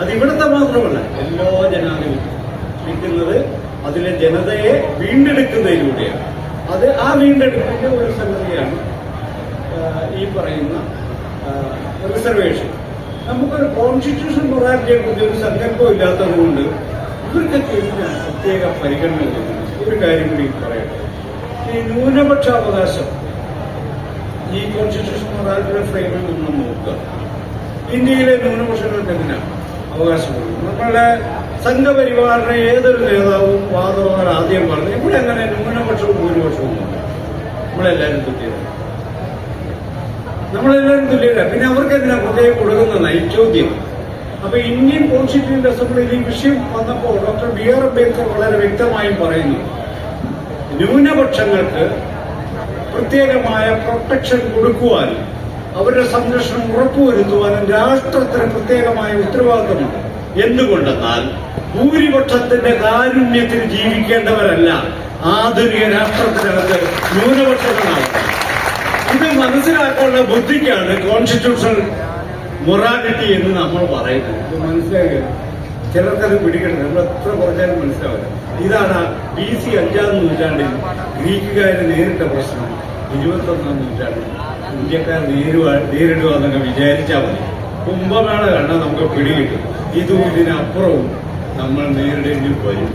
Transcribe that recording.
അത് ഇവിടുത്തെ മാത്രമല്ല, എല്ലാ ജനാധിപത്യത്തിക്കുന്നത് അതിലെ ജനതയെ വീണ്ടെടുക്കുന്നതിലൂടെയാണ്. അത് ആ വീണ്ടെടുപ്പിന്റെ ഒരു സംഗതിയാണ് ഈ പറയുന്ന റിസർവേഷൻ. നമുക്കൊരു കോൺസ്റ്റിറ്റ്യൂഷൻ മൊറാലിറ്റിയെ കുറിച്ച് ഒരു സങ്കല്പം ഇല്ലാത്തത് കൊണ്ട് ഇവർക്കൊക്കെ ഇതിനാണ് പ്രത്യേക പരിഗണന കൊടുക്കുന്നത്. ഒരു കാര്യം കൂടി പറയട്ടെ, ഈ ന്യൂനപക്ഷാവകാശം ഈ കോൺസ്റ്റിറ്റ്യൂഷൻ മൊറാലിറ്റിയുടെ ഫ്രെയിമിൽ നമ്മൾ നോക്കുക. ഇന്ത്യയിലെ ന്യൂനപക്ഷങ്ങൾക്ക് എന്തിനാണ് അവകാശമുള്ളത്? നമ്മളുടെ സംഘപരിവാറിനെ ഏതൊരു നേതാവും വാദവർ ആദ്യം പറഞ്ഞു ഇവിടെ അങ്ങനെ ന്യൂനപക്ഷവും ഭൂരിപക്ഷവും നമ്മളെല്ലാവരും തുല്യരാണ്. പിന്നെ അവർക്ക് എന്തിനാ പ്രത്യേകം കൊടുക്കുന്ന ചോദ്യം. അപ്പൊ ഇന്ത്യൻ കോൺസ്റ്റിറ്റ്യൂന്റ് അസംബ്ലിയിൽ ഈ വിഷയം വന്നപ്പോൾ ഡോക്ടർ BR അംബേദ്കർ വളരെ വ്യക്തമായും പറയുന്നു, ന്യൂനപക്ഷങ്ങൾക്ക് പ്രത്യേകമായ പ്രൊട്ടക്ഷൻ കൊടുക്കുവാനും അവരുടെ സംരക്ഷണം ഉറപ്പുവരുത്തുവാനും രാഷ്ട്രത്തിന് പ്രത്യേകമായ ഉത്തരവാദിത്തമുണ്ട്. എന്തുകൊണ്ടെന്നാൽ ഭൂരിപക്ഷത്തിന്റെ കാരുണ്യത്തിൽ ജീവിക്കേണ്ടവരല്ല ആധുനിക രാഷ്ട്രത്തിനകത്ത് ന്യൂനപക്ഷങ്ങളാണ്. ഇത് മനസ്സിലാക്കാനുള്ള ബുദ്ധിക്കാണ് കോൺസ്റ്റിറ്റ്യൂഷണൽ മൊറാലിറ്റി എന്ന് നമ്മൾ പറയുന്നത്. ഇത് മനസ്സിലാക്കുക, ചിലർക്കത് പിടിക്കണം, നമ്മൾ എത്ര പറഞ്ഞാലും മനസ്സിലാവില്ല. ഇതാണ് BC 5-ാം നൂറ്റാണ്ടിൽ ഗ്രീക്കുകാർ നേരിട്ട പ്രശ്നം 21-ാം നൂറ്റാണ്ടിൽ ഇന്ത്യക്കാർ നേരിടുക എന്നൊക്കെ വിചാരിച്ചാൽ മതി. കുംഭമേള കണ്ടാൽ നമുക്ക് പിടികിട്ടും. ഇതും ഇതിനപ്പുറവും നമ്മൾ നേരിടേണ്ടി വരും.